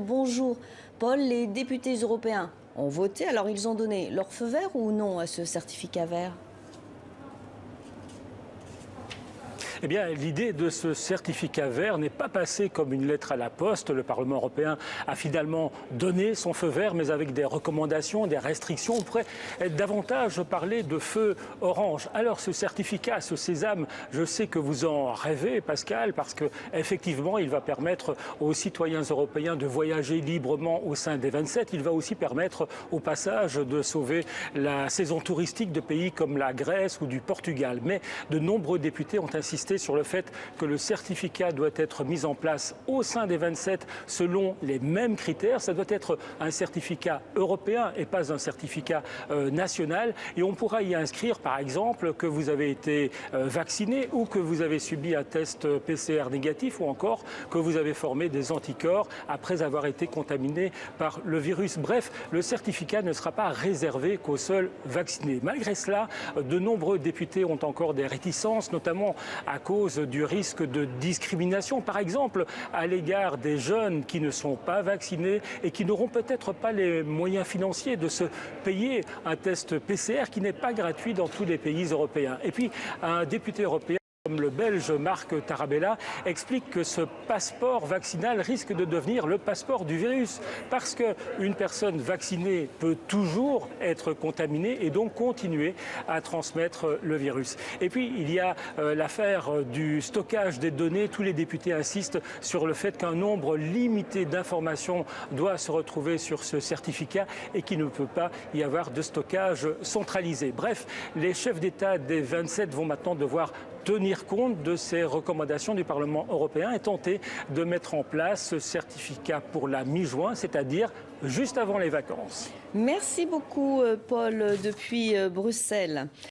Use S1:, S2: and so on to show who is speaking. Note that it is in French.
S1: Bonjour. Paul, les députés européens ont voté, alors ils ont donné leur feu vert ou non à ce certificat vert?
S2: Eh bien, l'idée de ce certificat vert n'est pas passée comme une lettre à la poste. Le Parlement européen a finalement donné son feu vert, mais avec des recommandations, des restrictions. On pourrait davantage parler de feu orange. Alors, ce certificat, ce sésame, je sais que vous en rêvez, Pascal, parce qu'effectivement, il va permettre aux citoyens européens de voyager librement au sein des 27. Il va aussi permettre au passage de sauver la saison touristique de pays comme la Grèce ou du Portugal. Mais de nombreux députés ont insisté sur le fait que le certificat doit être mis en place au sein des 27 selon les mêmes critères. Ça doit être un certificat européen et pas un certificat national. Et on pourra y inscrire, par exemple, que vous avez été vacciné ou que vous avez subi un test PCR négatif ou encore que vous avez formé des anticorps après avoir été contaminé par le virus. Bref, le certificat ne sera pas réservé qu'aux seuls vaccinés. Malgré cela, de nombreux députés ont encore des réticences, notamment à cause du risque de discrimination, par exemple à l'égard des jeunes qui ne sont pas vaccinés et qui n'auront peut-être pas les moyens financiers de se payer un test PCR qui n'est pas gratuit dans tous les pays européens. Et puis, un député européen comme le Belge Marc Tarabella explique que ce passeport vaccinal risque de devenir le passeport du virus parce qu'une personne vaccinée peut toujours être contaminée et donc continuer à transmettre le virus. Et puis il y a l'affaire du stockage des données. Tous les députés insistent sur le fait qu'un nombre limité d'informations doit se retrouver sur ce certificat et qu'il ne peut pas y avoir de stockage centralisé. Bref, les chefs d'État des 27 vont maintenant devoir tenir compte de ces recommandations du Parlement européen et tenter de mettre en place ce certificat pour la mi-juin, c'est-à-dire juste avant les vacances.
S1: Merci beaucoup, Paul, depuis Bruxelles.